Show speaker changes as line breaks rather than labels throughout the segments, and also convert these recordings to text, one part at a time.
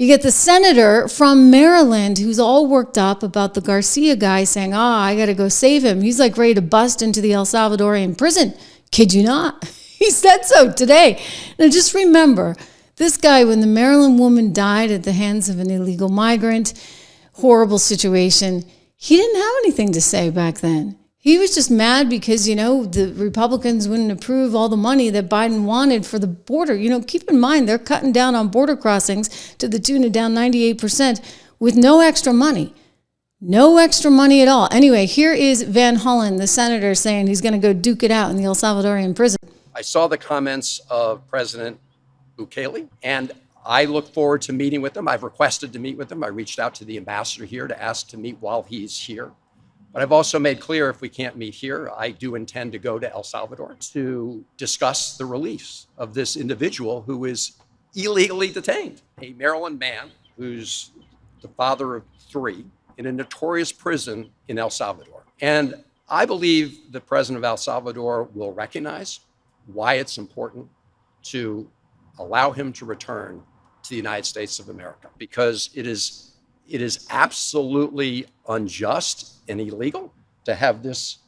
You get the senator from Maryland who's all worked up about the Garcia guy saying, I got to go save him. He's like ready to bust into the El Salvadorian prison. Kid you not. He said so today. Now just remember, this guy, when the Maryland woman died at the hands of an illegal migrant, horrible situation, he didn't have anything to say back then. He was just mad because, the Republicans wouldn't approve all the money that Biden wanted for the border. Keep in mind, they're cutting down on border crossings to the tune of down 98% with no extra money. No extra money at all. Anyway, here is Van Hollen, the senator, saying he's going to go duke it out in the El Salvadorian prison.
I saw the comments of President Bukele, and I look forward to meeting with him. I've requested to meet with him. I reached out to the ambassador here to ask to meet while he's here. But I've also made clear if we can't meet here, I do intend to go to El Salvador to discuss the release of this individual who is illegally detained. A Maryland man who's the father of 3 in a notorious prison in El Salvador. And I believe the president of El Salvador will recognize why it's important to allow him to return to the United States of America, because it is absolutely unjust and illegal to have this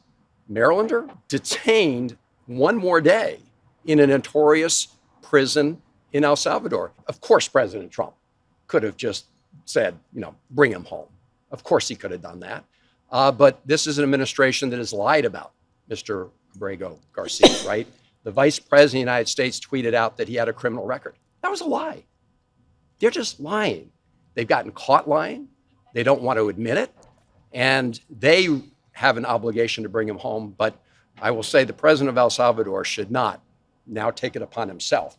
Marylander detained one more day in a notorious prison in El Salvador. Of course, President Trump could have just said, bring him home. Of course, he could have done that. But this is an administration that has lied about Mr. Abrego Garcia, right? The vice president of the United States tweeted out that he had a criminal record. That was a lie. They're just lying. They've gotten caught lying. They don't want to admit it. And they have an obligation to bring him home. But I will say the president of El Salvador should not now take it upon himself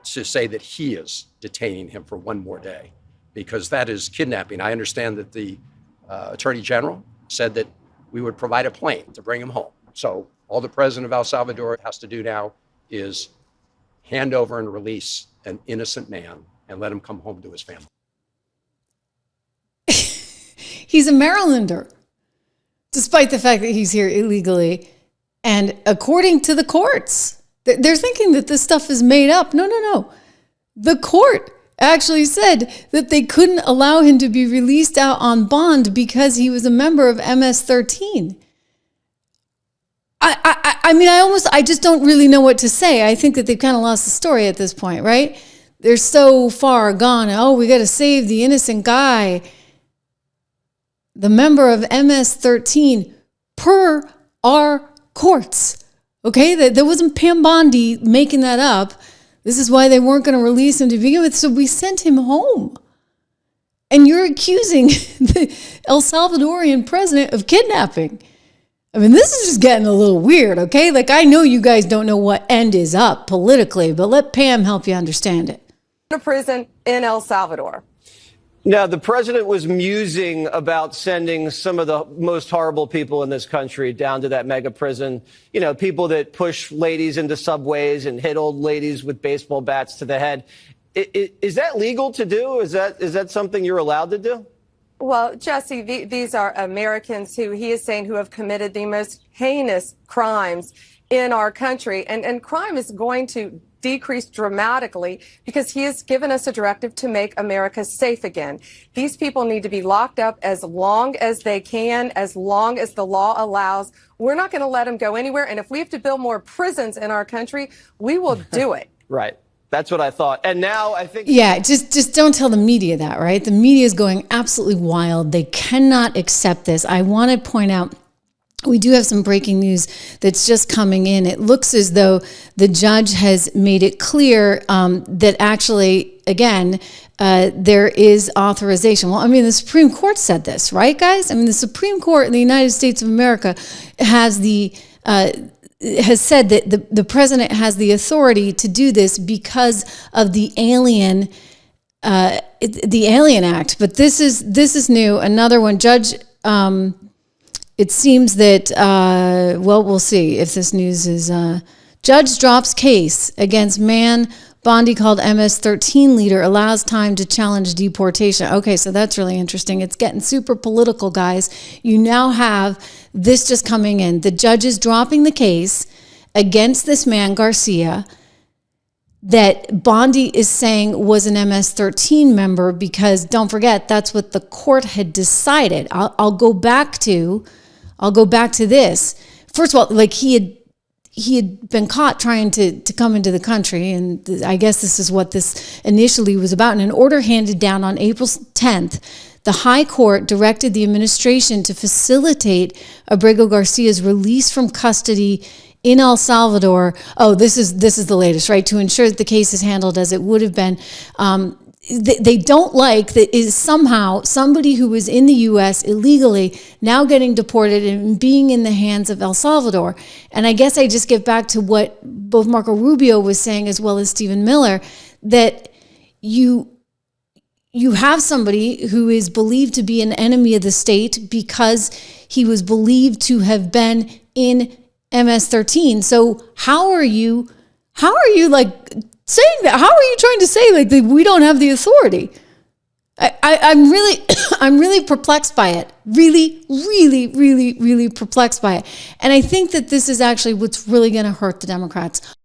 to say that he is detaining him for one more day, because that is kidnapping. I understand that the attorney general said that we would provide a plane to bring him home. So all the president of El Salvador has to do now is hand over and release an innocent man and let him come home to his family.
He's a Marylander, despite the fact that he's here illegally. And according to the courts, they're thinking that this stuff is made up. No. The court actually said that they couldn't allow him to be released out on bond because he was a member of MS-13. I just don't really know what to say. I think that they've kind of lost the story at this point, right? They're so far gone. We got to save the innocent guy. The member of MS-13 per our courts. Okay, that wasn't Pam Bondi making that up. This is why they weren't going to release him to begin with. So we sent him home. And you're accusing the El Salvadorian president of kidnapping. This is just getting a little weird, okay? I know you guys don't know what end is up politically, but let Pam help you understand it.
To prison in El Salvador.
Now, the president was musing about sending some of the most horrible people in this country down to that mega prison. People that push ladies into subways and hit old ladies with baseball bats to the head. Is that legal to do? Is that something you're allowed to do?
Well, Jesse, these are Americans who he is saying who have committed the most heinous crimes in our country. And crime is going to decrease dramatically because he has given us a directive to make America safe again. These people need to be locked up as long as they can, as long as the law allows. We're not going to let them go anywhere. And if we have to build more prisons in our country, we will do it.
Right. That's what I thought. And now I think...
Yeah, just don't tell the media that, right? The media is going absolutely wild. They cannot accept this. I want to point out, we do have some breaking news that's just coming in. It looks as though the judge has made it clear that actually, again, there is authorization. Well, the Supreme Court said this, right, guys? The Supreme Court in the United States of America has said that the president has the authority to do this because of the Alien Act. But this is new. Another one, Judge. It seems that, we'll see if this news is, judge drops case against man Bondi called MS-13 leader, allows time to challenge deportation. Okay, so that's really interesting. It's getting super political, guys. You now have this just coming in. The judge is dropping the case against this man, Garcia. that Bondi is saying was an MS-13 member, because don't forget, that's what the court had decided. I'll go back to this. First of all, like he had been caught trying to come into the country, and I guess this is what this initially was about. In an order handed down on April 10th, the High Court directed the administration to facilitate Abrego Garcia's release from custody in El Salvador. Oh, this is the latest, right? To ensure that the case is handled as it would have been. They don't like that is somehow somebody who was in the U.S. illegally now getting deported and being in the hands of El Salvador. And I guess I just get back to what both Marco Rubio was saying as well as Stephen Miller, that you have somebody who is believed to be an enemy of the state because he was believed to have been in MS-13. So how are you like saying that? How are you trying to say like that we don't have the authority? I'm really perplexed by it. Really perplexed by it. And I think that this is actually what's really going to hurt the Democrats.